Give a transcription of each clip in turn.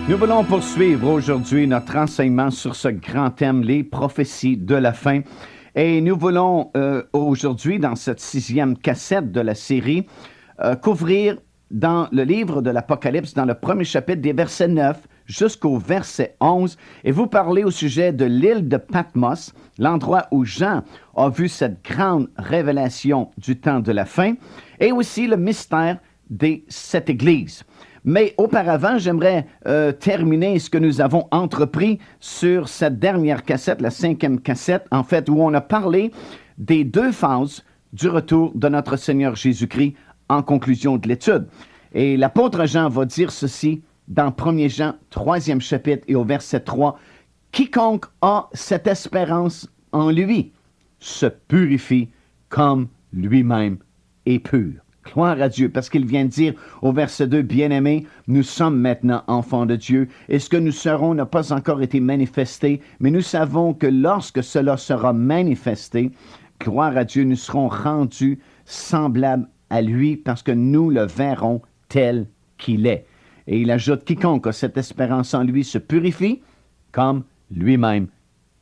Nous voulons poursuivre aujourd'hui notre enseignement sur ce grand thème, les prophéties de la fin. Et nous voulons aujourd'hui, dans cette 6e cassette de la série, couvrir dans le livre de l'Apocalypse, dans le premier chapitre, des versets 9 jusqu'au verset 11, et vous parler au sujet de l'île de Patmos, l'endroit où Jean a vu cette grande révélation du temps de la fin, et aussi le mystère de cette église. Mais auparavant, j'aimerais terminer ce que nous avons entrepris sur cette dernière cassette, la 5e cassette, en fait, où on a parlé des 2 phases du retour de notre Seigneur Jésus-Christ en conclusion de l'étude. Et l'apôtre Jean va dire ceci dans 1 Jean, 3e chapitre et au verset 3. « Quiconque a cette espérance en lui se purifie comme lui-même est pur. » Gloire à Dieu, parce qu'il vient de dire au verset 2, « Bien-aimés, nous sommes maintenant enfants de Dieu, et ce que nous serons n'a pas encore été manifesté, mais nous savons que lorsque cela sera manifesté, gloire à Dieu, nous serons rendus semblables à lui, parce que nous le verrons tel qu'il est. » Et il ajoute, « Quiconque a cette espérance en lui se purifie comme lui-même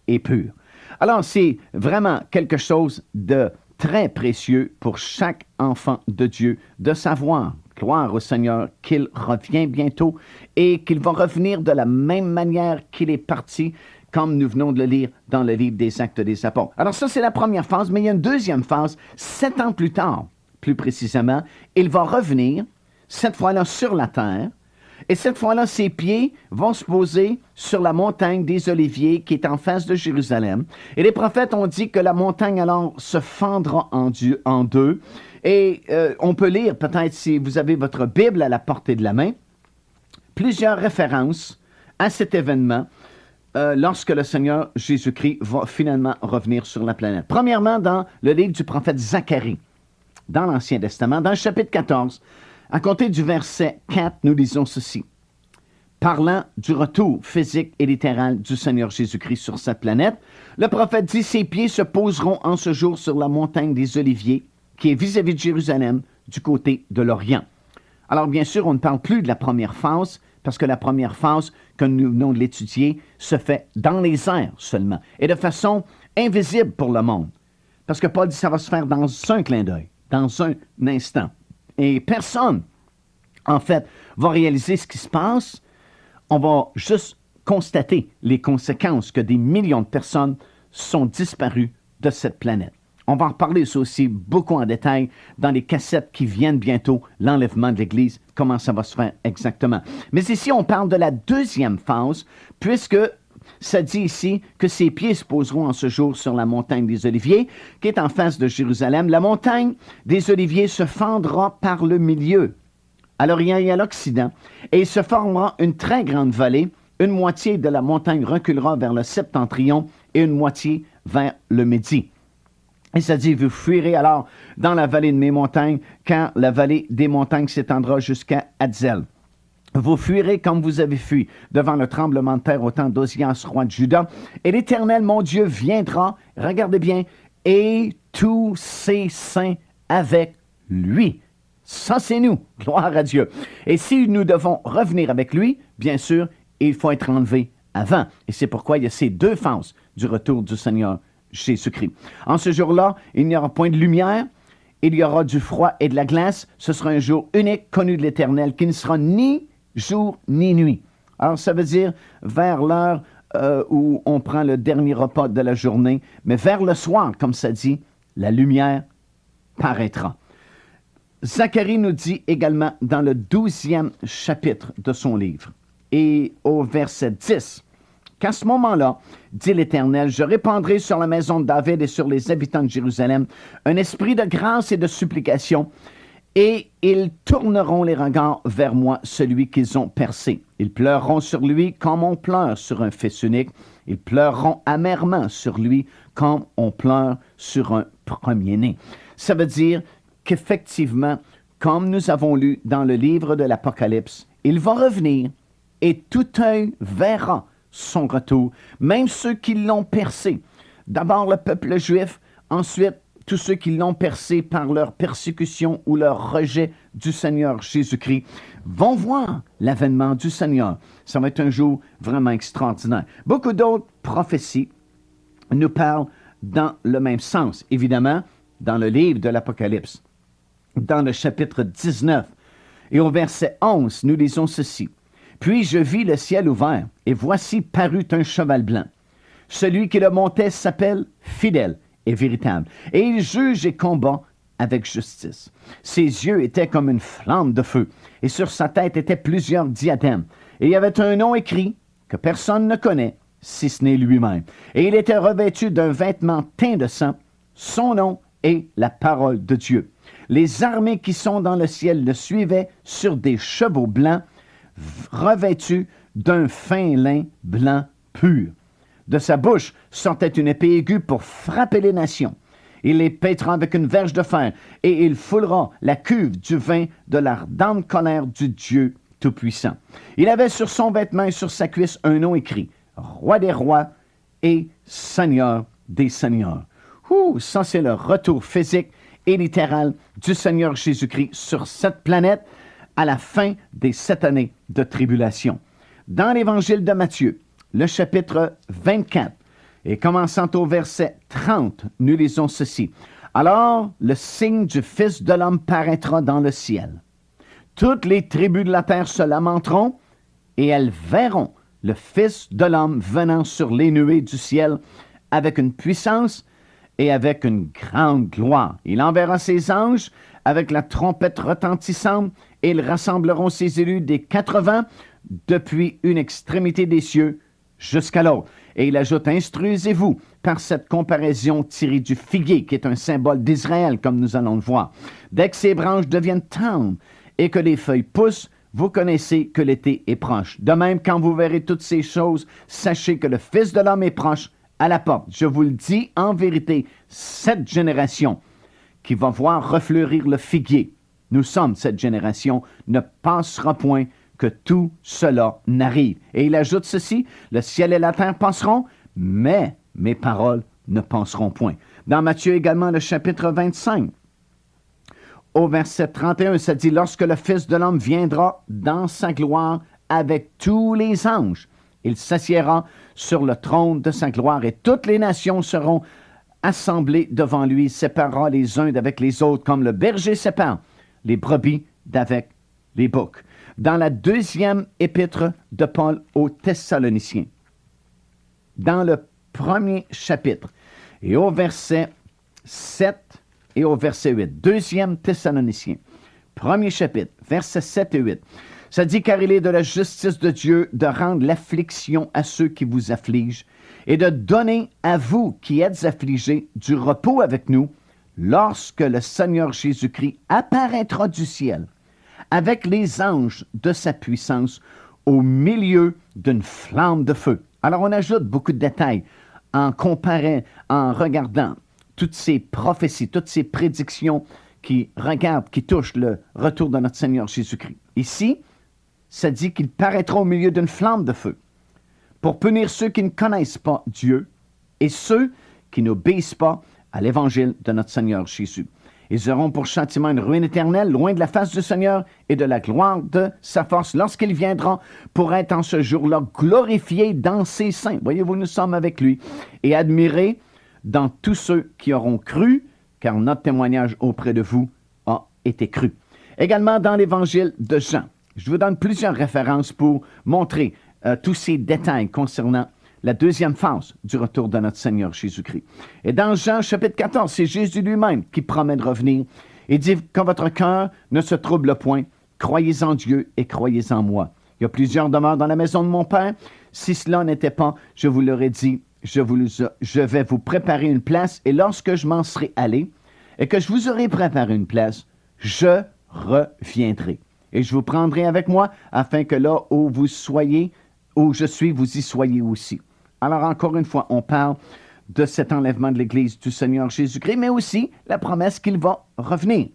est pur. » Alors, c'est vraiment quelque chose de très précieux pour chaque enfant de Dieu de savoir, gloire au Seigneur, qu'il revient bientôt et qu'il va revenir de la même manière qu'il est parti, comme nous venons de le lire dans le livre des Actes des Apôtres. Alors ça, c'est la première phase, mais il y a une deuxième phase, 7 ans plus tard, plus précisément. Il va revenir, cette fois-là sur la terre, et cette fois-là, ses pieds vont se poser sur la montagne des Oliviers qui est en face de Jérusalem. Et les prophètes ont dit que la montagne alors se fendra en deux. Et on peut lire, peut-être si vous avez votre Bible à la portée de la main, plusieurs références à cet événement lorsque le Seigneur Jésus-Christ va finalement revenir sur la planète. Premièrement, dans le livre du prophète Zacharie, dans l'Ancien Testament, dans le chapitre 14, à compter du verset 4, nous lisons ceci. Parlant du retour physique et littéral du Seigneur Jésus-Christ sur cette planète, le prophète dit, « Ses pieds se poseront en ce jour sur la montagne des Oliviers, qui est vis-à-vis de Jérusalem, du côté de l'Orient. » Alors, bien sûr, on ne parle plus de la première phase, parce que la première phase, que nous venons de l'étudier, se fait dans les airs seulement, et de façon invisible pour le monde. Parce que Paul dit, ça va se faire dans un clin d'œil, dans un instant. Et personne, en fait, va réaliser ce qui se passe. On va juste constater les conséquences que des millions de personnes sont disparues de cette planète. On va en reparler ça aussi beaucoup en détail dans les cassettes qui viennent bientôt, l'enlèvement de l'Église, comment ça va se faire exactement. Mais ici, on parle de la deuxième phase, puisque ça dit ici que ses pieds se poseront en ce jour sur la montagne des Oliviers, qui est en face de Jérusalem. La montagne des Oliviers se fendra par le milieu, à l'Orient et à l'Occident, et il se formera une très grande vallée. Une moitié de la montagne reculera vers le septentrion et une moitié vers le midi. Et ça dit, vous fuirez alors dans la vallée de mes montagnes, quand la vallée des montagnes s'étendra jusqu'à Hadzel. Vous fuirez comme vous avez fui devant le tremblement de terre au temps d'Osias, roi de Juda. Et l'Éternel, mon Dieu, viendra, regardez bien, et tous ses saints avec lui. Ça, c'est nous. Gloire à Dieu. Et si nous devons revenir avec lui, bien sûr, il faut être enlevé avant. Et c'est pourquoi il y a ces 2 phases du retour du Seigneur Jésus-Christ. En ce jour-là, il n'y aura point de lumière, il y aura du froid et de la glace. Ce sera un jour unique, connu de l'Éternel, qui ne sera ni jour ni nuit. Alors, ça veut dire vers l'heure où on prend le dernier repas de la journée, mais vers le soir, comme ça dit, la lumière paraîtra. Zacharie nous dit également dans le 12e chapitre de son livre, et au verset 10, qu'à ce moment-là, dit l'Éternel, je répandrai sur la maison de David et sur les habitants de Jérusalem un esprit de grâce et de supplication, et ils tourneront les regards vers moi, celui qu'ils ont percé. Ils pleureront sur lui comme on pleure sur un fils unique. Ils pleureront amèrement sur lui comme on pleure sur un premier-né. Ça veut dire qu'effectivement, comme nous avons lu dans le livre de l'Apocalypse, il va revenir et tout œil verra son retour, même ceux qui l'ont percé. D'abord le peuple juif, ensuite tous ceux qui l'ont percé par leur persécution ou leur rejet du Seigneur Jésus-Christ vont voir l'avènement du Seigneur. Ça va être un jour vraiment extraordinaire. Beaucoup d'autres prophéties nous parlent dans le même sens. Évidemment, dans le livre de l'Apocalypse, dans le chapitre 19 et au verset 11, nous lisons ceci. « Puis je vis le ciel ouvert, et voici parut un cheval blanc. Celui qui le montait s'appelle Fidèle et véritable, et il juge et combat avec justice. Ses yeux étaient comme une flamme de feu, et sur sa tête étaient plusieurs diadèmes. Et il y avait un nom écrit que personne ne connaît, si ce n'est lui-même. Et il était revêtu d'un vêtement teint de sang. Son nom est la parole de Dieu. Les armées qui sont dans le ciel le suivaient sur des chevaux blancs, revêtus d'un fin lin blanc pur. De sa bouche sortait une épée aiguë pour frapper les nations. Il les pètera avec une verge de fer, et il foulera la cuve du vin de l'ardente colère du Dieu Tout-Puissant. Il avait sur son vêtement et sur sa cuisse un nom écrit, Roi des rois et Seigneur des seigneurs. Ça c'est le retour physique et littéral du Seigneur Jésus-Christ sur cette planète à la fin des 7 années de tribulation. Dans l'évangile de Matthieu, le chapitre 24, et commençant au verset 30, nous lisons ceci. Alors, le signe du Fils de l'homme paraîtra dans le ciel. Toutes les tribus de la terre se lamenteront, et elles verront le Fils de l'homme venant sur les nuées du ciel avec une puissance et avec une grande gloire. Il enverra ses anges avec la trompette retentissante, et ils rassembleront ses élus des 4 vents depuis une extrémité des cieux jusqu'à l'autre. Et il ajoute, instruisez-vous par cette comparaison tirée du figuier, qui est un symbole d'Israël, comme nous allons le voir. Dès que ses branches deviennent tendres et que les feuilles poussent, vous connaissez que l'été est proche. De même, quand vous verrez toutes ces choses, sachez que le Fils de l'homme est proche à la porte. Je vous le dis en vérité, cette génération qui va voir refleurir le figuier, nous sommes cette génération, ne passera point que tout cela n'arrive. Et il ajoute ceci, le ciel et la terre passeront, mais mes paroles ne passeront point. Dans Matthieu également, le chapitre 25, au verset 31, ça dit, lorsque le Fils de l'homme viendra dans sa gloire avec tous les anges, il s'assiera sur le trône de sa gloire et toutes les nations seront assemblées devant lui, il séparera les uns d'avec les autres, comme le berger sépare les brebis d'avec les boucs. Dans la 2e épître de Paul aux Thessaloniciens, dans le 1er chapitre, et au verset 7 et au verset 8, 2e Thessaloniciens, 1er chapitre, versets 7 et 8, ça dit, car il est de la justice de Dieu de rendre l'affliction à ceux qui vous affligent et de donner à vous qui êtes affligés du repos avec nous lorsque le Seigneur Jésus-Christ apparaîtra du ciel avec les anges de sa puissance au milieu d'une flamme de feu. Alors on ajoute beaucoup de détails en comparant, en regardant toutes ces prophéties, toutes ces prédictions qui regardent, qui touchent le retour de notre Seigneur Jésus-Christ. Ici, ça dit qu'il paraîtra au milieu d'une flamme de feu pour punir ceux qui ne connaissent pas Dieu et ceux qui n'obéissent pas à l'évangile de notre Seigneur Jésus. Ils auront pour châtiment une ruine éternelle, loin de la face du Seigneur et de la gloire de sa force lorsqu'il viendra pour être en ce jour-là glorifié dans ses saints. Voyez-vous, nous sommes avec lui et admirés dans tous ceux qui auront cru, car notre témoignage auprès de vous a été cru. Également dans l'évangile de Jean, je vous donne plusieurs références pour montrer tous ces détails concernant la 2e phase du retour de notre Seigneur Jésus-Christ. Et dans Jean chapitre 14, c'est Jésus lui-même qui promet de revenir. Il dit que votre cœur ne se trouble point, croyez en Dieu et croyez en moi. Il y a plusieurs demeures dans la maison de mon Père. Si cela n'était pas, je vous l'aurais dit, je vais vous préparer une place, et lorsque je m'en serai allé, et que je vous aurai préparé une place, je reviendrai. Et je vous prendrai avec moi, afin que là où vous soyez, où je suis, vous y soyez aussi. Alors encore une fois, on parle de cet enlèvement de l'Église du Seigneur Jésus-Christ, mais aussi la promesse qu'il va revenir.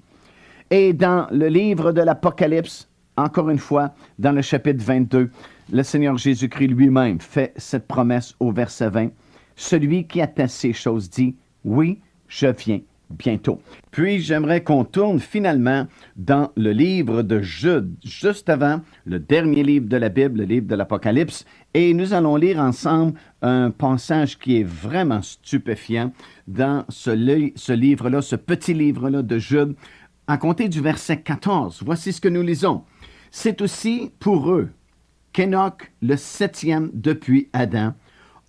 Et dans le livre de l'Apocalypse, encore une fois, dans le chapitre 22, le Seigneur Jésus-Christ lui-même fait cette promesse au verset 20. Celui qui atteste ces choses dit, oui, je viens bientôt. Puis j'aimerais qu'on tourne finalement dans le livre de Jude, juste avant le dernier livre de la Bible, le livre de l'Apocalypse, et nous allons lire ensemble un passage qui est vraiment stupéfiant dans ce livre-là, ce petit livre-là de Jude, à compter du verset 14. Voici ce que nous lisons. C'est aussi pour eux qu'Enoch, le septième depuis Adam,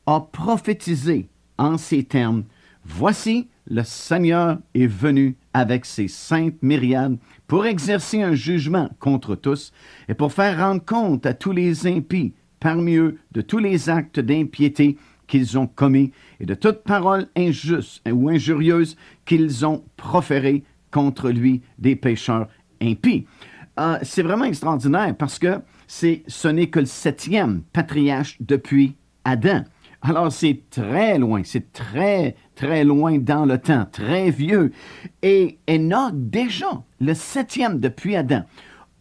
a prophétisé en ces termes. Voici, le Seigneur est venu avec ses saintes myriades pour exercer un jugement contre tous et pour faire rendre compte à tous les impies parmi eux de tous les actes d'impiété qu'ils ont commis et de toute parole injuste ou injurieuse qu'ils ont proférée contre lui des pécheurs impies. C'est vraiment extraordinaire parce que ce n'est que le septième patriarche depuis Adam. Alors, c'est très loin, c'est très, très loin dans le temps, très vieux. Et Enoch, déjà, le septième depuis Adam,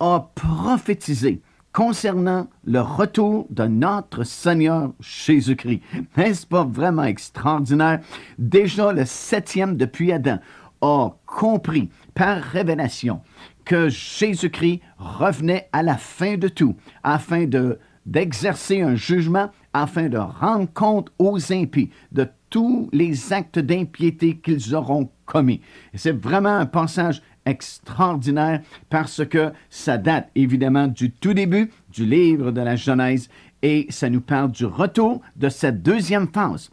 a prophétisé concernant le retour de notre Seigneur Jésus-Christ. N'est-ce pas vraiment extraordinaire? Déjà, le septième depuis Adam a compris par révélation que Jésus-Christ revenait à la fin de tout, afin d'exercer un jugement, afin de rendre compte aux impies de tous les actes d'impiété qu'ils auront commis. Et c'est vraiment un passage extraordinaire parce que ça date évidemment du tout début du livre de la Genèse et ça nous parle du retour de cette deuxième phase,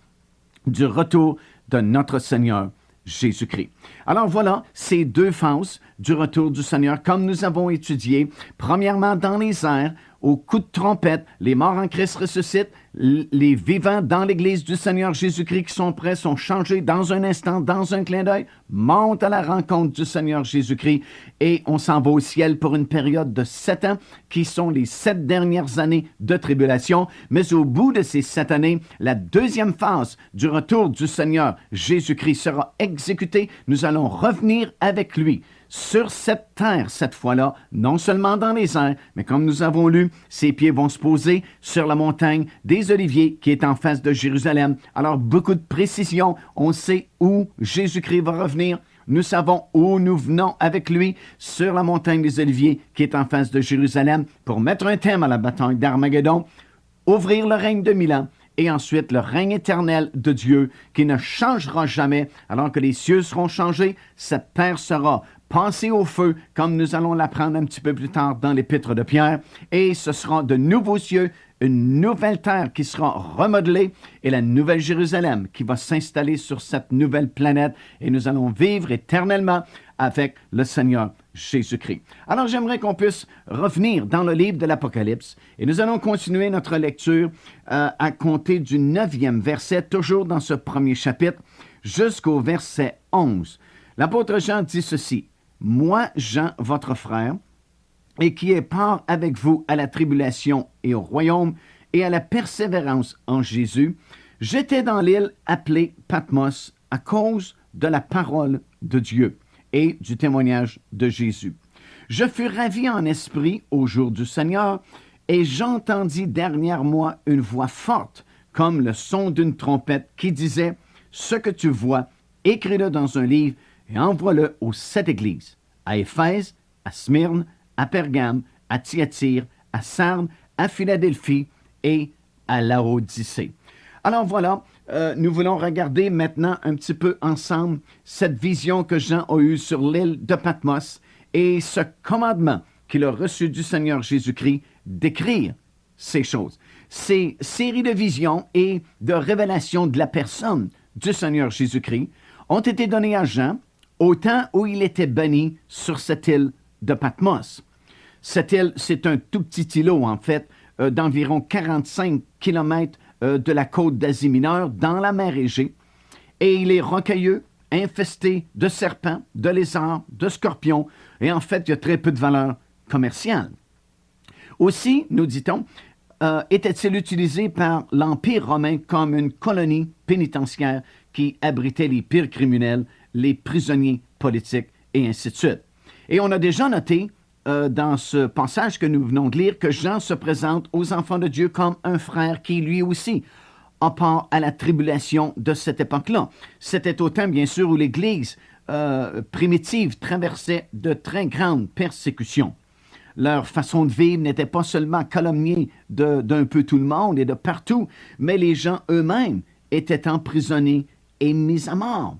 du retour de notre Seigneur Jésus-Christ. Alors voilà, ces deux phases du retour du Seigneur, comme nous avons étudié, premièrement dans les airs, au coup de trompette, les morts en Christ ressuscitent, les vivants dans l'Église du Seigneur Jésus-Christ qui sont prêts sont changés dans un instant, dans un clin d'œil, montent à la rencontre du Seigneur Jésus-Christ et on s'en va au ciel pour une période de 7 ans qui sont les 7 dernières années de tribulation. Mais au bout de ces 7 années, la deuxième phase du retour du Seigneur Jésus-Christ sera exécutée. Nous allons revenir avec lui sur cette terre, cette fois-là, non seulement dans les airs, mais comme nous avons lu, ses pieds vont se poser sur la montagne des Oliviers qui est en face de Jérusalem. Alors, beaucoup de précision, on sait où Jésus-Christ va revenir. Nous savons où nous venons avec lui sur la montagne des Oliviers qui est en face de Jérusalem pour mettre un terme à la bataille d'Armageddon, ouvrir le règne de 1000 ans et ensuite le règne éternel de Dieu qui ne changera jamais alors que les cieux seront changés, cette terre sera passée au feu comme nous allons l'apprendre un petit peu plus tard dans l'épître de Pierre et ce sera de nouveaux cieux, une nouvelle terre qui sera remodelée et la nouvelle Jérusalem qui va s'installer sur cette nouvelle planète et nous allons vivre éternellement avec le Seigneur Jésus-Christ. Alors j'aimerais qu'on puisse revenir dans le livre de l'Apocalypse et nous allons continuer notre lecture à compter du 9e verset, toujours dans ce premier chapitre, jusqu'au verset 11. L'apôtre Jean dit ceci: « Moi, Jean, votre frère, et qui est part avec vous à la tribulation et au royaume et à la persévérance en Jésus, j'étais dans l'île appelée Patmos à cause de la parole de Dieu et du témoignage de Jésus. Je fus ravi en esprit au jour du Seigneur et j'entendis derrière moi une voix forte comme le son d'une trompette qui disait: « Ce que tu vois, écris-le dans un livre et envoie-le aux 7 églises, à Éphèse, à Smyrne, à Pergame, à Thyatire, à Sardes, à Philadelphie et à Laodicée. » Alors voilà, nous voulons regarder maintenant un petit peu ensemble cette vision que Jean a eue sur l'île de Patmos et ce commandement qu'il a reçu du Seigneur Jésus-Christ d'écrire ces choses. Ces séries de visions et de révélations de la personne du Seigneur Jésus-Christ ont été données à Jean au temps où il était banni sur cette île de Patmos. Cette île, c'est un tout petit îlot, en fait, d'environ 45 kilomètres de la côte d'Asie mineure, dans la mer Égée. Et il est rocailleux, infesté de serpents, de lézards, de scorpions, et en fait, il y a très peu de valeur commerciale. Aussi, nous dit-on, était-il utilisé par l'Empire romain comme une colonie pénitentiaire qui abritait les pires criminels, les prisonniers politiques, et ainsi de suite. Et on a déjà noté dans ce passage que nous venons de lire que Jean se présente aux enfants de Dieu comme un frère qui, lui aussi, a part à la tribulation de cette époque-là. C'était au temps, bien sûr, où l'Église primitives traversaient de très grandes persécutions. Leur façon de vivre n'était pas seulement calomniée d'un peu tout le monde et de partout, mais les gens eux-mêmes étaient emprisonnés et mis à mort.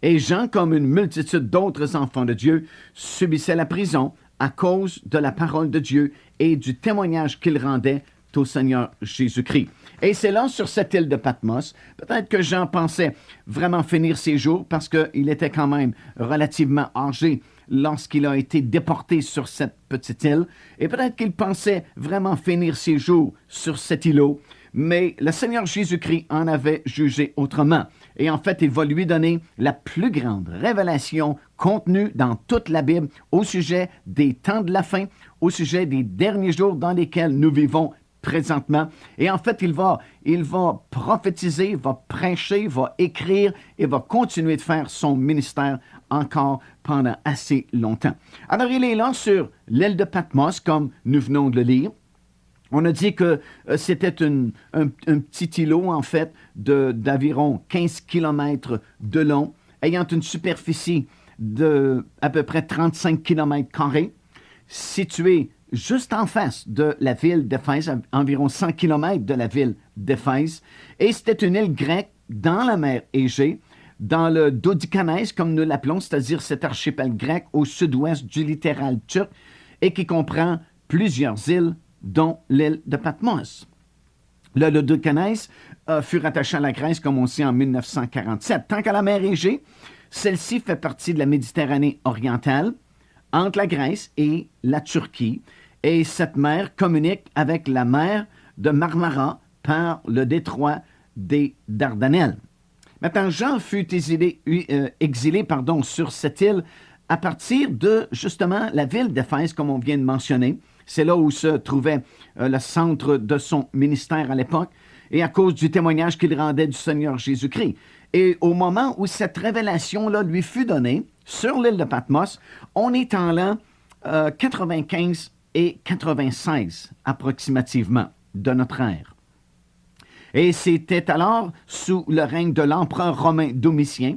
Et Jean, comme une multitude d'autres enfants de Dieu, subissait la prison à cause de la parole de Dieu et du témoignage qu'il rendait au Seigneur Jésus-Christ. Et c'est là, sur cette île de Patmos, peut-être que Jean pensait vraiment finir ses jours parce qu'il était quand même relativement âgé lorsqu'il a été déporté sur cette petite île. Et peut-être qu'il pensait vraiment finir ses jours sur cet îlot. Mais le Seigneur Jésus-Christ en avait jugé autrement. Et en fait, il va lui donner la plus grande révélation contenue dans toute la Bible au sujet des temps de la fin, au sujet des derniers jours dans lesquels nous vivons présentement. Et en fait, il va prophétiser, va prêcher, va écrire et va continuer de faire son ministère encore pendant assez longtemps. Alors, il est là sur l'île de Patmos, comme nous venons de le lire. On a dit que c'était un petit îlot, en fait, d'environ 15 km de long, ayant une superficie de à peu près 35 km², situé juste en face de la ville d'Éphèse, à environ 100 km de la ville d'Éphèse. Et c'était une île grecque dans la mer Égée, dans le Dodécanèse, comme nous l'appelons, c'est-à-dire cet archipel grec au sud-ouest du littoral turc, et qui comprend plusieurs îles, dont l'île de Patmos. Le Dodécanèse fut rattaché à la Grèce, comme on sait, en 1947. Tant qu'à la mer Égée, celle-ci fait partie de la Méditerranée orientale, entre la Grèce et la Turquie, et cette mer communique avec la mer de Marmara par le détroit des Dardanelles. Maintenant, Jean fut exilé sur cette île à partir de, justement, la ville d'Éphèse, comme on vient de mentionner. C'est là où se trouvait le centre de son ministère à l'époque, et à cause du témoignage qu'il rendait du Seigneur Jésus-Christ. Et au moment où cette révélation-là lui fut donnée, sur l'île de Patmos, on est en l'an 95 et 96, approximativement, de notre ère. Et c'était alors sous le règne de l'empereur romain Domitien,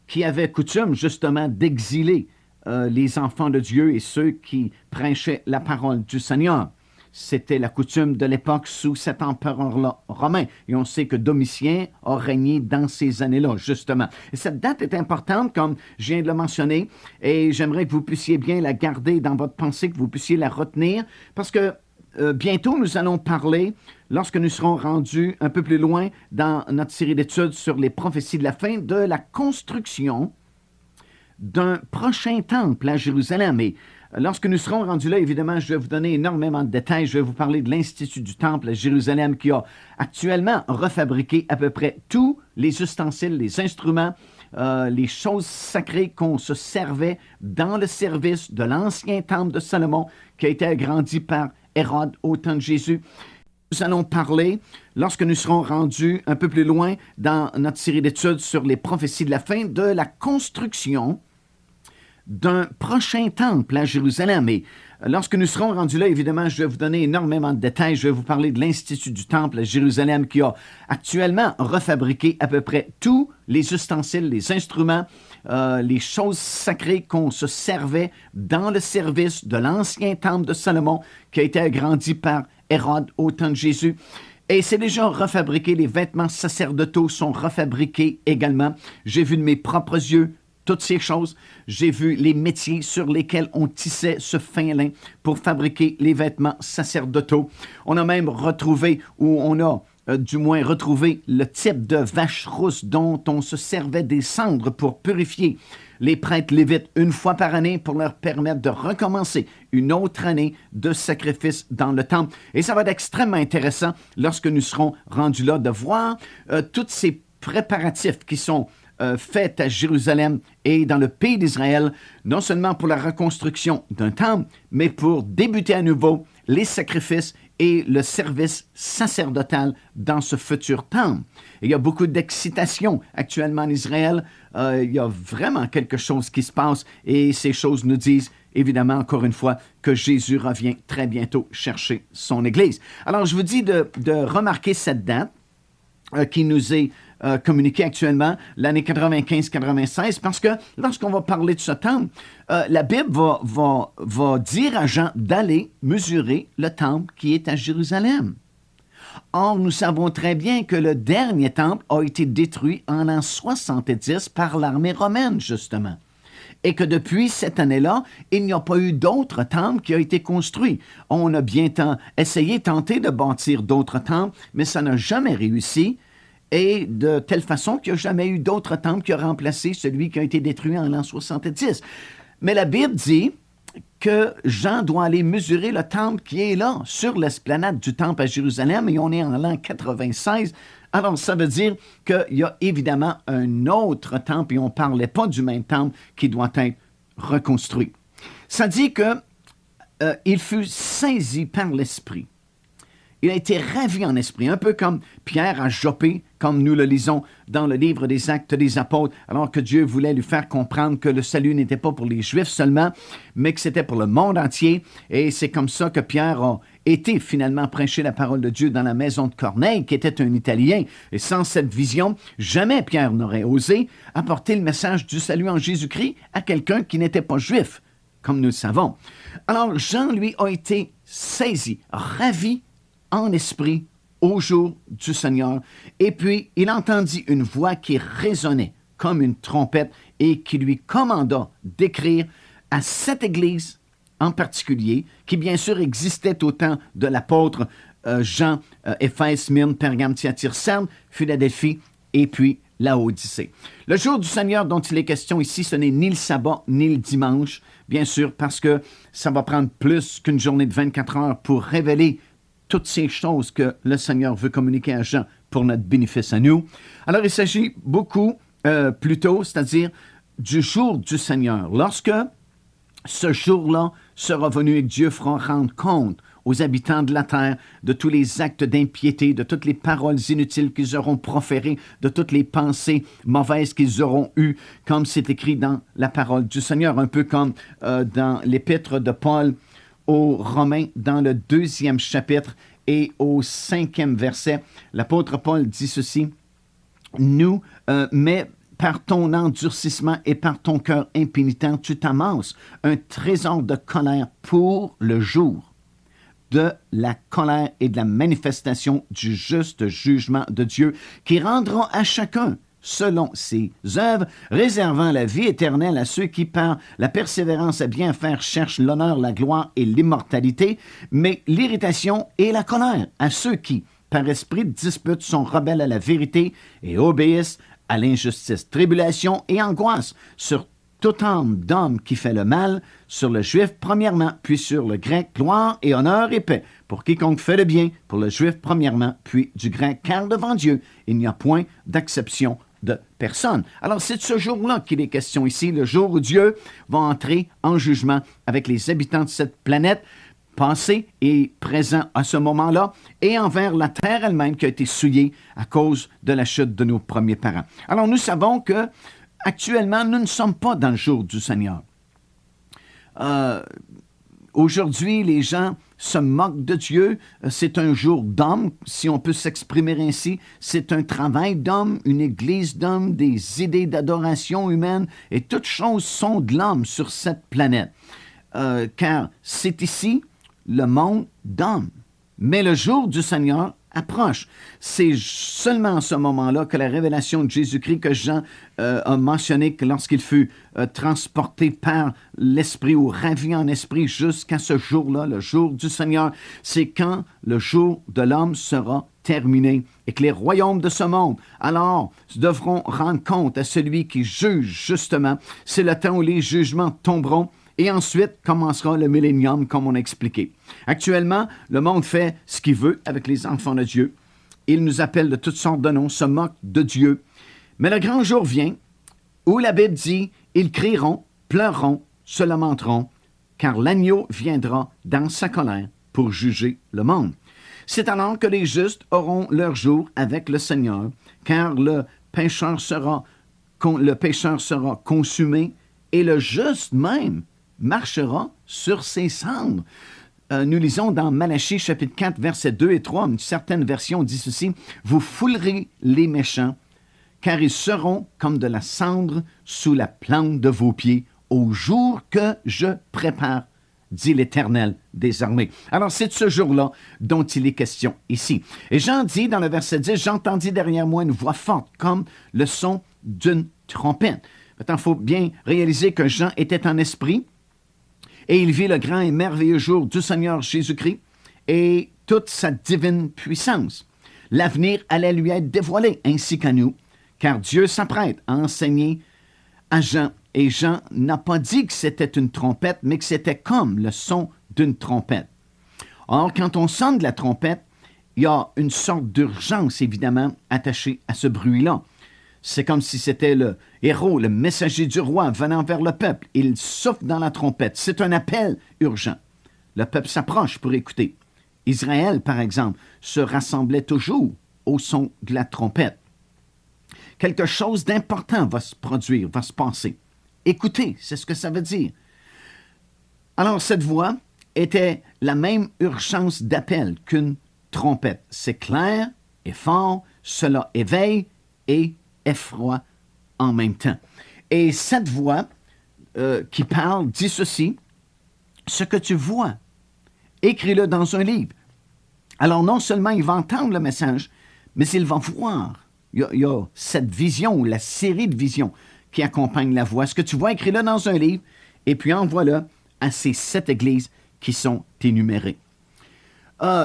qui avait coutume, justement, d'exiler les enfants de Dieu et ceux qui prêchaient la parole du Seigneur. C'était la coutume de l'époque sous cet empereur-là romain. Et on sait que Domitien a régné dans ces années-là, justement. Et cette date est importante, comme je viens de le mentionner, et j'aimerais que vous puissiez bien la garder dans votre pensée, que vous puissiez la retenir, parce que bientôt, nous allons parler, lorsque nous serons rendus un peu plus loin dans notre série d'études sur les prophéties de la fin, de la construction d'un prochain temple à Jérusalem. Et lorsque nous serons rendus là, évidemment, je vais vous donner énormément de détails. Je vais vous parler de l'Institut du Temple à Jérusalem qui a actuellement refabriqué à peu près tous les ustensiles, les instruments, les choses sacrées qu'on se servait dans le service de l'ancien temple de Salomon qui a été agrandi par Hérode au temps de Jésus. Nous allons parler, lorsque nous serons rendus un peu plus loin dans notre série d'études sur les prophéties de la fin, de la construction d'un prochain temple à Jérusalem. Et lorsque nous serons rendus là, évidemment, je vais vous donner énormément de détails. Je vais vous parler de l'Institut du Temple à Jérusalem qui a actuellement refabriqué à peu près tous les ustensiles, les instruments, les choses sacrées qu'on se servait dans le service de l'ancien temple de Salomon qui a été agrandi par Hérode au temps de Jésus. Et c'est déjà refabriqué. Les vêtements sacerdotaux sont refabriqués également. J'ai vu de mes propres yeux toutes ces choses. J'ai vu les métiers sur lesquels on tissait ce fin lin pour fabriquer les vêtements sacerdotaux. On a même retrouvé, ou on a du moins retrouvé le type de vache rousse dont on se servait des cendres pour purifier les prêtres lévites une fois par année pour leur permettre de recommencer une autre année de sacrifice dans le temple. Et ça va être extrêmement intéressant lorsque nous serons rendus là de voir tous ces préparatifs qui sont faite à Jérusalem et dans le pays d'Israël, non seulement pour la reconstruction d'un temple, mais pour débuter à nouveau les sacrifices et le service sacerdotal dans ce futur temple. Et il y a beaucoup d'excitation actuellement en Israël. Il y a vraiment quelque chose qui se passe et ces choses nous disent, évidemment, encore une fois, que Jésus revient très bientôt chercher son Église. Alors, je vous dis de remarquer cette date. qui nous est communiqué actuellement, l'année 95-96, parce que lorsqu'on va parler de ce temple, la Bible va dire à Jean d'aller mesurer le temple qui est à Jérusalem. Or, nous savons très bien que le dernier temple a été détruit en l'an 70 par l'armée romaine, justement. Et que depuis cette année-là, il n'y a pas eu d'autre temple qui a été construit. On a bien tenté de bâtir d'autres temples, mais ça n'a jamais réussi. Et de telle façon qu'il n'y a jamais eu d'autre temple qui a remplacé celui qui a été détruit en l'an 70. Mais la Bible dit que Jean doit aller mesurer le temple qui est là, sur l'esplanade du temple à Jérusalem, et on est en l'an 96. Alors, ça veut dire qu'il y a évidemment un autre temple, et on ne parlait pas du même temple qui doit être reconstruit. Ça dit qu'il fut saisi par l'Esprit. Il a été ravi en esprit, un peu comme Pierre à Joppé, comme nous le lisons dans le livre des Actes des Apôtres, alors que Dieu voulait lui faire comprendre que le salut n'était pas pour les Juifs seulement, mais que c'était pour le monde entier. Et c'est comme ça que Pierre a été finalement prêcher la parole de Dieu dans la maison de Corneille, qui était un Italien. Et sans cette vision, jamais Pierre n'aurait osé apporter le message du salut en Jésus-Christ à quelqu'un qui n'était pas juif, comme nous le savons. Alors Jean, lui, a été saisi, ravi en esprit au jour du Seigneur. Et puis, il entendit une voix qui résonnait comme une trompette et qui lui commanda d'écrire à cette église en particulier, qui bien sûr existait au temps de l'apôtre Jean, Éphèse, Smyrne, Pergame, Thyatire, Sardes, Philadelphie et puis Laodicée. Le jour du Seigneur dont il est question ici, ce n'est ni le sabbat ni le dimanche, bien sûr, parce que ça va prendre plus qu'une journée de 24 heures pour révéler toutes ces choses que le Seigneur veut communiquer à Jean pour notre bénéfice à nous. Alors, il s'agit beaucoup plutôt, c'est-à-dire du jour du Seigneur. Lorsque ce jour-là sera venu et que Dieu fera rendre compte aux habitants de la terre de tous les actes d'impiété, de toutes les paroles inutiles qu'ils auront proférées, de toutes les pensées mauvaises qu'ils auront eues, comme c'est écrit dans la parole du Seigneur, un peu comme dans l'épître de Paul aux Romains, dans le 2e chapitre et au 5e verset, l'apôtre Paul dit ceci, « Nous, mais par ton endurcissement et par ton cœur impénitent, tu t'amasses un trésor de colère pour le jour de la colère et de la manifestation du juste jugement de Dieu qui rendra à chacun selon ses œuvres, réservant la vie éternelle à ceux qui, par la persévérance à bien faire, cherchent l'honneur, la gloire et l'immortalité, mais l'irritation et la colère à ceux qui, par esprit de dispute, sont rebelles à la vérité et obéissent à l'injustice. Tribulation et angoisse sur toute âme d'homme qui fait le mal, sur le juif premièrement, puis sur le grec, gloire et honneur et paix, pour quiconque fait le bien, pour le juif premièrement, puis du grec, car devant Dieu, il n'y a point d'acception de personne. Alors, c'est de ce jour-là qu'il est question ici, le jour où Dieu va entrer en jugement avec les habitants de cette planète, passé et présent à ce moment-là, et envers la terre elle-même qui a été souillée à cause de la chute de nos premiers parents. Alors, nous savons que actuellement, nous ne sommes pas dans le jour du Seigneur. Aujourd'hui, les gens se moquent de Dieu. C'est un jour d'homme, si on peut s'exprimer ainsi. C'est un travail d'homme, une église d'hommes, des idées d'adoration humaine, et toutes choses sont de l'homme sur cette planète. Car c'est ici le monde d'hommes. Mais le jour du Seigneur approche. C'est seulement à ce moment-là que la révélation de Jésus-Christ que Jean a mentionné que lorsqu'il fut transporté par l'Esprit ou ravi en esprit jusqu'à ce jour-là, le jour du Seigneur, c'est quand le jour de l'homme sera terminé et que les royaumes de ce monde, alors, devront rendre compte à celui qui juge justement. C'est le temps où les jugements tomberont. Et ensuite commencera le millénium, comme on a expliqué. Actuellement, le monde fait ce qu'il veut avec les enfants de Dieu. Il nous appelle de toutes sortes de noms, se moque de Dieu. Mais le grand jour vient où la Bible dit « Ils crieront, pleureront, se lamenteront, car l'agneau viendra dans sa colère pour juger le monde. » C'est alors que les justes auront leur jour avec le Seigneur, car le pécheur sera consumé et le juste même marchera sur ses cendres. nous lisons dans Malachie chapitre 4, versets 2 et 3, une certaine version dit ceci, « Vous foulerez les méchants, car ils seront comme de la cendre sous la plante de vos pieds au jour que je prépare, dit l'Éternel des armées. » Alors, c'est de ce jour-là dont il est question ici. Et Jean dit dans le verset 10, « J'entendis derrière moi une voix forte comme le son d'une trompette. » Maintenant, il faut bien réaliser que Jean était en esprit et il vit le grand et merveilleux jour du Seigneur Jésus-Christ et toute sa divine puissance. L'avenir allait lui être dévoilé, ainsi qu'à nous, car Dieu s'apprête à enseigner à Jean. Et Jean n'a pas dit que c'était une trompette, mais que c'était comme le son d'une trompette. Or, quand on sonne de la trompette, il y a une sorte d'urgence, évidemment, attachée à ce bruit-là. C'est comme si c'était le héros, le messager du roi venant vers le peuple. Il souffle dans la trompette. C'est un appel urgent. Le peuple s'approche pour écouter. Israël, par exemple, se rassemblait toujours au son de la trompette. Quelque chose d'important va se produire, va se passer. Écoutez, c'est ce que ça veut dire. Alors, cette voix était la même urgence d'appel qu'une trompette. C'est clair et fort, cela éveille et effroie en même temps. Et cette voix qui parle dit ceci, « Ce que tu vois, écris-le dans un livre. » Alors, non seulement il va entendre le message, mais il va voir. Il y a cette vision, la série de visions qui accompagne la voix. Ce que tu vois, écris-le dans un livre et puis envoie-le à ces 7 églises qui sont énumérées.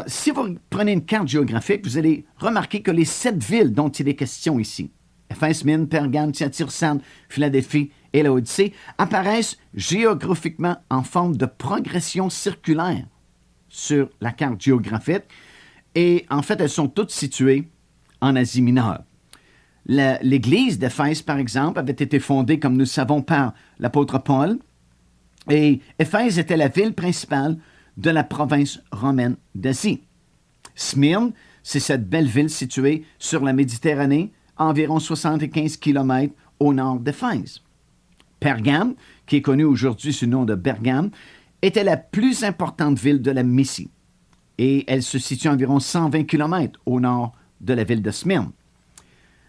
Si vous prenez une carte géographique, vous allez remarquer que les 7 villes dont il est question ici, Éphèse, Smyrne, Pergame, Thyatire, Sardes, Philadelphie et Laodicée, apparaissent géographiquement en forme de progression circulaire sur la carte géographique. Et en fait, elles sont toutes situées en Asie mineure. L'église d'Éphèse, par exemple, avait été fondée, comme nous le savons, par l'apôtre Paul. Et Éphèse était la ville principale de la province romaine d'Asie. Smyrne, c'est cette belle ville située sur la Méditerranée, à environ 75 km au nord d'Éphèse. Pergame, qui est connue aujourd'hui sous le nom de Bergame, était la plus importante ville de la Mysie. Et elle se situe à environ 120 km au nord de la ville de Smyrne.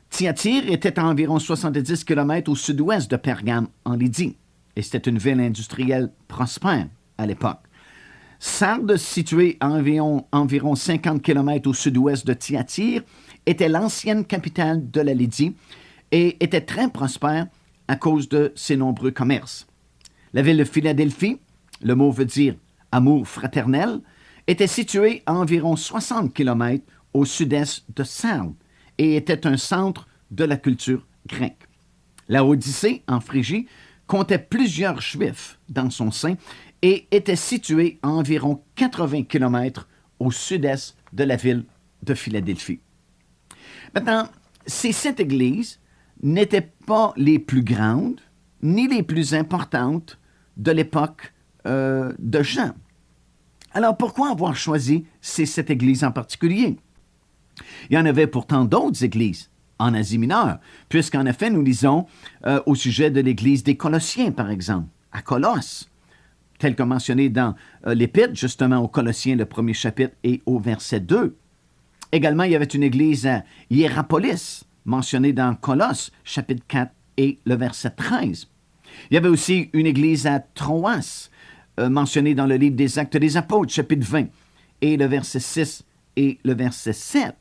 Thyatire était à environ 70 km au sud-ouest de Pergame, en Lydie. Et c'était une ville industrielle prospère à l'époque. Sardes, située à environ 50 km au sud-ouest de Thyatire, était l'ancienne capitale de la Lydie et était très prospère à cause de ses nombreux commerces. La ville de Philadelphie, le mot veut dire amour fraternel, était située à environ 60 km au sud-est de Sardes et était un centre de la culture grecque. La Odyssée, en Phrygie, comptait plusieurs Juifs dans son sein et était située à environ 80 km au sud-est de la ville de Philadelphie. Maintenant, ces 7 églises n'étaient pas les plus grandes ni les plus importantes de l'époque de Jean. Alors, pourquoi avoir choisi ces 7 églises en particulier? Il y en avait pourtant d'autres églises en Asie mineure, puisqu'en effet, nous lisons au sujet de l'église des Colossiens, par exemple, à Colosse, tel que mentionné dans l'Épître, justement aux Colossiens, le 1er chapitre et au verset 2. Également, il y avait une église à Hiérapolis, mentionnée dans Colosse, chapitre 4 et le verset 13. Il y avait aussi une église à Troas, mentionnée dans le livre des Actes des Apôtres, chapitre 20, et le verset 6 et le verset 7.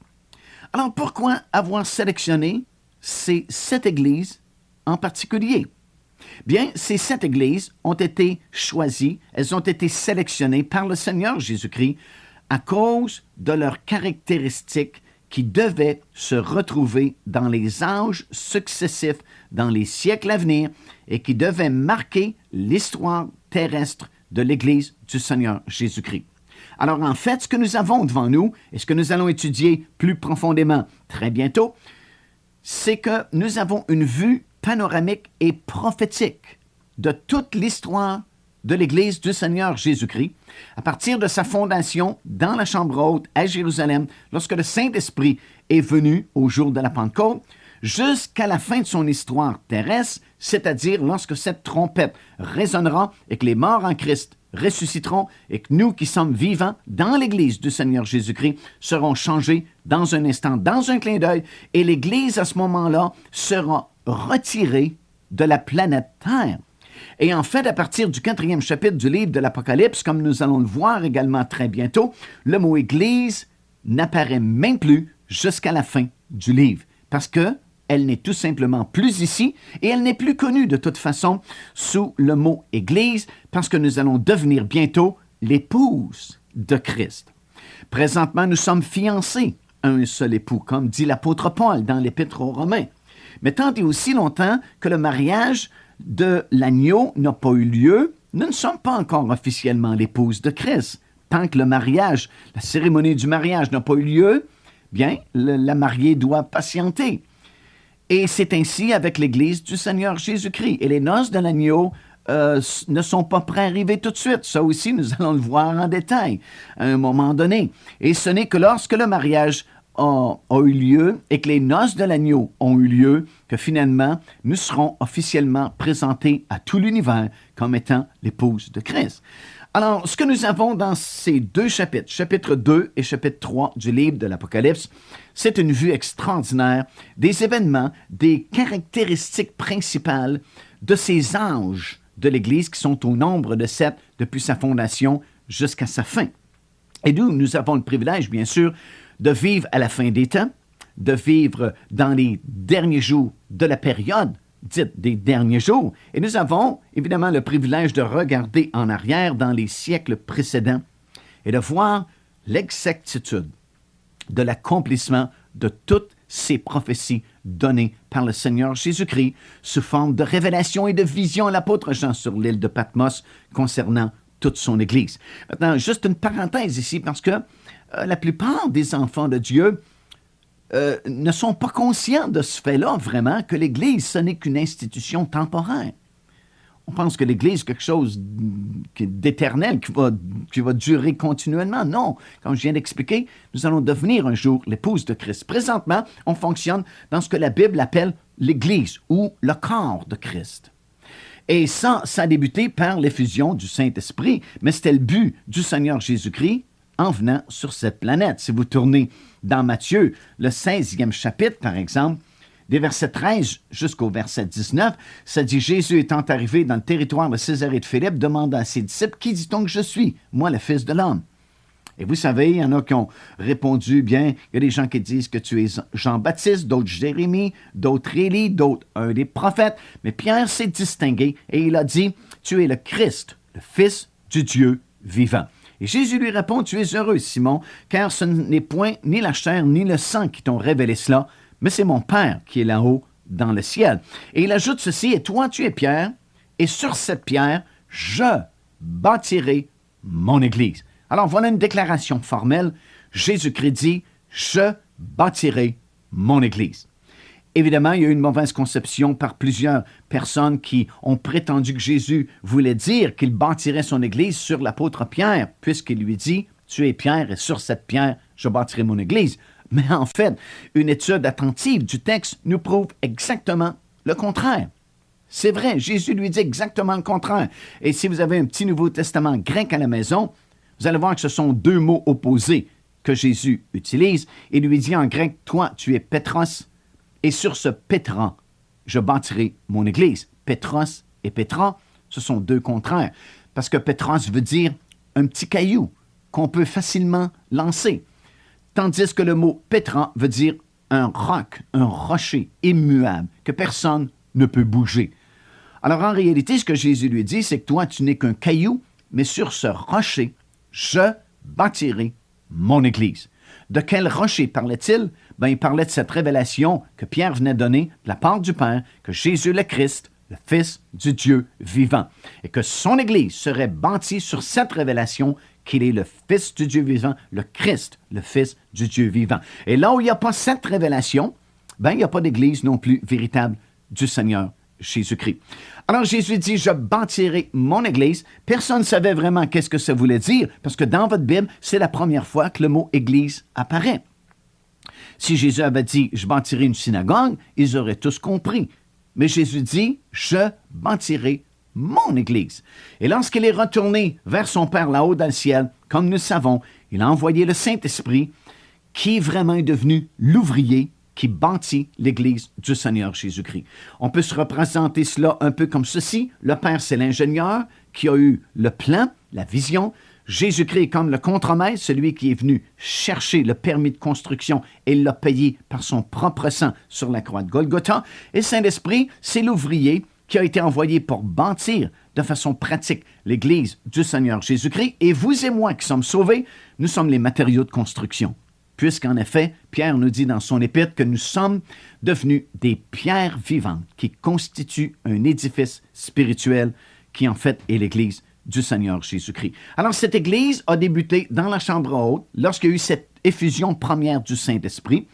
Alors, pourquoi avoir sélectionné ces 7 églises en particulier? Bien, ces 7 églises ont été choisies, elles ont été sélectionnées par le Seigneur Jésus-Christ à cause de leurs caractéristiques qui devaient se retrouver dans les âges successifs, dans les siècles à venir, et qui devaient marquer l'histoire terrestre de l'Église du Seigneur Jésus-Christ. Alors, en fait, ce que nous avons devant nous, et ce que nous allons étudier plus profondément très bientôt, c'est que nous avons une vue panoramique et prophétique de toute l'histoire de l'Église du Seigneur Jésus-Christ, à partir de sa fondation dans la chambre haute à Jérusalem, lorsque le Saint-Esprit est venu au jour de la Pentecôte, jusqu'à la fin de son histoire terrestre, c'est-à-dire lorsque cette trompette résonnera et que les morts en Christ ressusciteront et que nous qui sommes vivants dans l'Église du Seigneur Jésus-Christ serons changés dans un instant, dans un clin d'œil, et l'Église à ce moment-là sera retirée de la planète Terre. Et en fait, à partir du 4e chapitre du livre de l'Apocalypse, comme nous allons le voir également très bientôt, le mot Église n'apparaît même plus jusqu'à la fin du livre, parce qu'elle n'est tout simplement plus ici et elle n'est plus connue de toute façon sous le mot Église, parce que nous allons devenir bientôt l'épouse de Christ. Présentement, nous sommes fiancés à un seul époux, comme dit l'apôtre Paul dans l'Épître aux Romains. Mais tant et aussi longtemps que le mariage de l'agneau n'a pas eu lieu, nous ne sommes pas encore officiellement l'épouse de Christ. Tant que le mariage, la cérémonie du mariage n'a pas eu lieu, bien, la mariée doit patienter. Et c'est ainsi avec l'Église du Seigneur Jésus-Christ. Et les noces de l'agneau ne sont pas prêts à arriver tout de suite. Ça aussi, nous allons le voir en détail à un moment donné. Et ce n'est que lorsque le mariage a eu lieu et que les noces de l'agneau ont eu lieu que finalement, nous serons officiellement présentés à tout l'univers comme étant l'épouse de Christ. Alors, ce que nous avons dans ces deux chapitres, chapitre 2 et chapitre 3 du livre de l'Apocalypse, c'est une vue extraordinaire des événements, des caractéristiques principales de ces âges de l'Église qui sont au nombre de 7 depuis sa fondation jusqu'à sa fin. Et nous avons le privilège, bien sûr, de vivre à la fin des temps, de vivre dans les derniers jours de la période dite des derniers jours. Et nous avons évidemment le privilège de regarder en arrière dans les siècles précédents et de voir l'exactitude de l'accomplissement de toutes ces prophéties données par le Seigneur Jésus-Christ sous forme de révélation et de vision à l'apôtre Jean sur l'île de Patmos concernant toute son Église. Maintenant, juste une parenthèse ici, parce que la plupart des enfants de Dieu ne sont pas conscients de ce fait-là, vraiment, que l'Église, ce n'est qu'une institution temporaire. On pense que l'Église est quelque chose d'éternel qui va durer continuellement. Non, comme je viens d'expliquer, nous allons devenir un jour l'épouse de Christ. Présentement, on fonctionne dans ce que la Bible appelle l'Église ou le corps de Christ. Et ça a débuté par l'effusion du Saint-Esprit, mais c'était le but du Seigneur Jésus-Christ en venant sur cette planète. Si vous tournez dans Matthieu, le 16e chapitre, par exemple, des versets 13 jusqu'au verset 19, ça dit « Jésus étant arrivé dans le territoire de Césarée de Philippe, demanda à ses disciples, « Qui dit-on que je suis, moi, le Fils de l'homme? » Et vous savez, il y en a qui ont répondu, bien, il y a des gens qui disent que tu es Jean-Baptiste, d'autres Jérémie, d'autres Élie, d'autres un des prophètes. Mais Pierre s'est distingué et il a dit, « Tu es le Christ, le Fils du Dieu vivant. » Et Jésus lui répond, « Tu es heureux, Simon, car ce n'est point ni la chair ni le sang qui t'ont révélé cela, mais c'est mon Père qui est là-haut dans le ciel. » Et il ajoute ceci, « Et toi, tu es Pierre, et sur cette pierre, je bâtirai mon Église. » Alors voilà une déclaration formelle. Jésus-Christ dit, « Je bâtirai mon Église. » Évidemment, il y a eu une mauvaise conception par plusieurs personnes qui ont prétendu que Jésus voulait dire qu'il bâtirait son Église sur l'apôtre Pierre, puisqu'il lui dit, « Tu es Pierre, et sur cette pierre, je bâtirai mon Église. » Mais en fait, une étude attentive du texte nous prouve exactement le contraire. C'est vrai, Jésus lui dit exactement le contraire. Et si vous avez un petit Nouveau Testament grec à la maison, vous allez voir que ce sont deux mots opposés que Jésus utilise. Il lui dit en grec, « Toi, tu es Pétros, et sur ce Pétra, je bâtirai mon Église. » Pétros et Pétra, ce sont deux contraires. Parce que Pétros veut dire un petit caillou qu'on peut facilement lancer. Tandis que le mot Pétra veut dire un roc, un rocher immuable que personne ne peut bouger. Alors en réalité, ce que Jésus lui dit, c'est que toi, tu n'es qu'un caillou, mais sur ce rocher, je bâtirai mon Église. De quel rocher parlait-il? Il parlait de cette révélation que Pierre venait donner de la part du Père, que Jésus le Christ, le Fils du Dieu vivant, et que son Église serait bâtie sur cette révélation qu'il est le Fils du Dieu vivant, le Christ, le Fils du Dieu vivant. Et là où il n'y a pas cette révélation, il n'y a pas d'Église non plus véritable du Seigneur Jésus-Christ. Alors Jésus dit, « Je bâtirai mon Église. » Personne ne savait vraiment qu'est-ce que ça voulait dire, parce que dans votre Bible, c'est la première fois que le mot « Église » apparaît. Si Jésus avait dit, « Je bâtirai une synagogue », ils auraient tous compris. Mais Jésus dit, « Je bâtirai mon Église. Et lorsqu'il est retourné vers son Père là-haut dans le ciel, comme nous savons, il a envoyé le Saint-Esprit qui vraiment est devenu l'ouvrier qui bâtit l'Église du Seigneur Jésus-Christ. On peut se représenter cela un peu comme ceci. Le Père, c'est l'ingénieur qui a eu le plan, la vision. Jésus-Christ est comme le contremaître, celui qui est venu chercher le permis de construction et l'a payé par son propre sang sur la croix de Golgotha. Et le Saint-Esprit, c'est l'ouvrier qui a été envoyé pour bâtir de façon pratique l'Église du Seigneur Jésus-Christ. Et vous et moi qui sommes sauvés, nous sommes les matériaux de construction. Puisqu'en effet, Pierre nous dit dans son épître que nous sommes devenus des pierres vivantes qui constituent un édifice spirituel qui en fait est l'Église du Seigneur Jésus-Christ. Alors cette Église a débuté dans la chambre haute lorsqu'il y a eu cette effusion première du Saint-Esprit.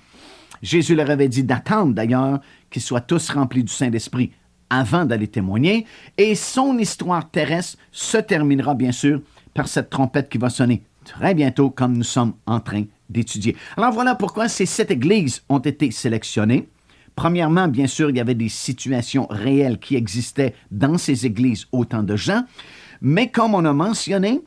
Jésus leur avait dit d'attendre d'ailleurs qu'ils soient tous remplis du Saint-Esprit avant d'aller témoigner, et son histoire terrestre se terminera bien sûr par cette trompette qui va sonner très bientôt comme nous sommes en train d'étudier. Alors voilà pourquoi ces 7 églises ont été sélectionnées. Premièrement, bien sûr, il y avait des situations réelles qui existaient dans ces églises au temps de Jean, mais comme on a mentionné,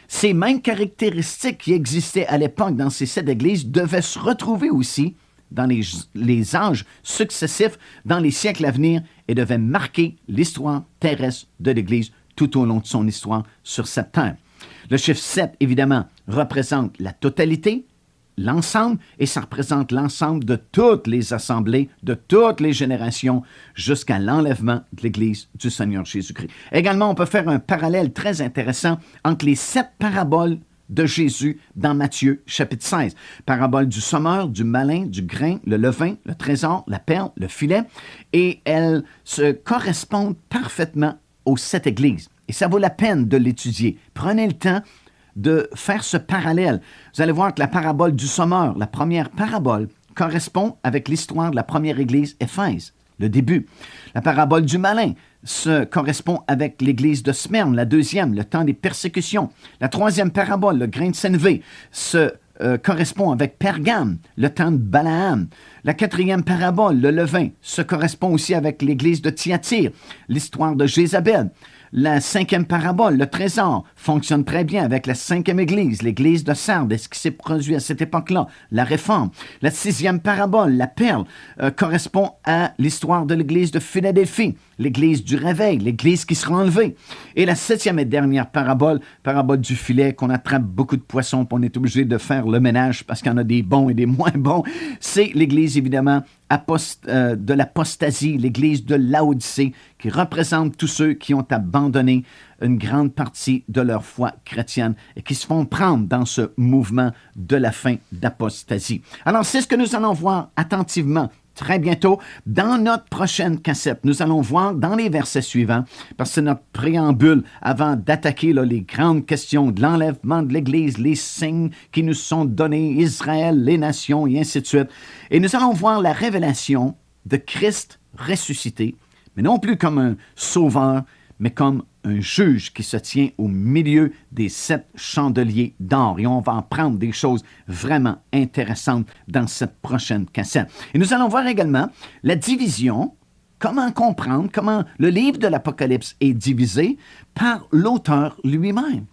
ces mêmes caractéristiques qui existaient à l'époque dans ces 7 églises devaient se retrouver aussi dans les âges successifs, dans les siècles à venir, et devaient marquer l'histoire terrestre de l'Église tout au long de son histoire sur cette terre. Le chiffre 7, évidemment, représente la totalité, l'ensemble, et ça représente l'ensemble de toutes les assemblées, de toutes les générations, jusqu'à l'enlèvement de l'Église du Seigneur Jésus-Christ. Également, on peut faire un parallèle très intéressant entre les 7 paraboles de Jésus dans Matthieu, chapitre 16. Parabole du sommeur, du malin, du grain, le levain, le trésor, la perle, le filet, et elles se correspondent parfaitement aux 7 églises. Et ça vaut la peine de l'étudier. Prenez le temps de faire ce parallèle. Vous allez voir que la parabole du sommeur, la première parabole, correspond avec l'histoire de la première église Éphèse, le début. La parabole du malin se correspond avec l'église de Smyrne, la deuxième, le temps des persécutions. La troisième parabole, le grain de sénévé, se correspond avec Pergame, le temps de Balaam. La quatrième parabole, le levain, se correspond aussi avec l'église de Thyatire, l'histoire de Jézabel. La 5e parabole, le trésor, fonctionne très bien avec la 5e église, l'église de Sardes, ce qui s'est produit à cette époque-là, la réforme. La 6e parabole, la perle, correspond à l'histoire de l'église de Philadelphie, l'église du réveil, l'église qui sera enlevée. Et la 7e et dernière parabole, parabole du filet, qu'on attrape beaucoup de poissons, puis on est obligé de faire le ménage parce qu'il y en a des bons et des moins bons, c'est l'église, évidemment, de l'apostasie, l'église de Laodicée, qui représente tous ceux qui ont abandonné une grande partie de leur foi chrétienne et qui se font prendre dans ce mouvement de la fin d'apostasie. Alors, c'est ce que nous allons voir attentivement très bientôt dans notre prochaine cassette. Nous allons voir dans les versets suivants, parce que c'est notre préambule avant d'attaquer les grandes questions de l'enlèvement de l'Église, les signes qui nous sont donnés, Israël, les nations et ainsi de suite. Et nous allons voir la révélation de Christ ressuscité, mais non plus comme un sauveur, mais comme un juge qui se tient au milieu des 7 chandeliers d'or. Et on va en prendre des choses vraiment intéressantes dans cette prochaine cassette. Et nous allons voir également la division, comment comprendre, comment le livre de l'Apocalypse est divisé par l'auteur lui-même.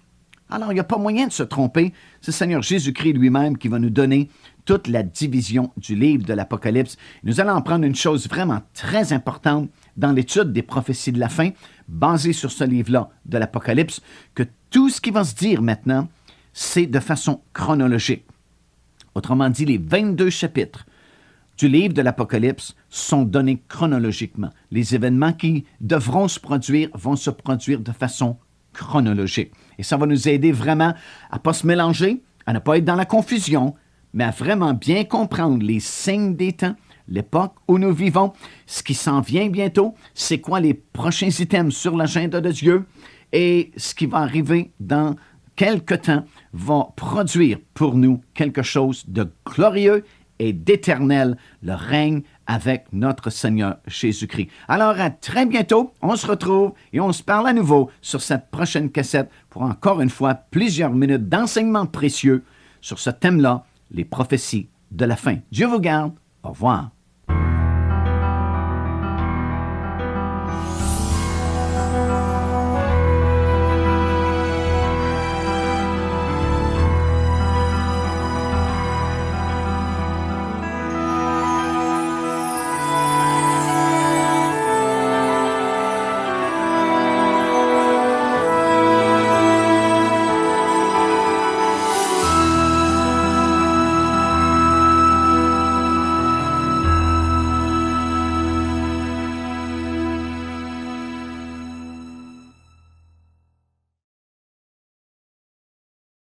Alors, il n'y a pas moyen de se tromper. C'est le Seigneur Jésus-Christ lui-même qui va nous donner toute la division du livre de l'Apocalypse. Nous allons en prendre une chose vraiment très importante dans l'étude des prophéties de la fin, basée sur ce livre-là de l'Apocalypse, que tout ce qui va se dire maintenant, c'est de façon chronologique. Autrement dit, les 22 chapitres du livre de l'Apocalypse sont donnés chronologiquement. Les événements qui devront se produire vont se produire de façon chronologique. Et ça va nous aider vraiment à ne pas se mélanger, à ne pas être dans la confusion, mais à vraiment bien comprendre les signes des temps, l'époque où nous vivons, ce qui s'en vient bientôt, c'est quoi les prochains items sur l'agenda de Dieu et ce qui va arriver dans quelque temps va produire pour nous quelque chose de glorieux et d'éternel, le règne avec notre Seigneur Jésus-Christ. Alors, à très bientôt, on se retrouve et on se parle à nouveau sur cette prochaine cassette pour encore une fois plusieurs minutes d'enseignements précieux sur ce thème-là, les prophéties de la fin. Dieu vous garde. Au revoir.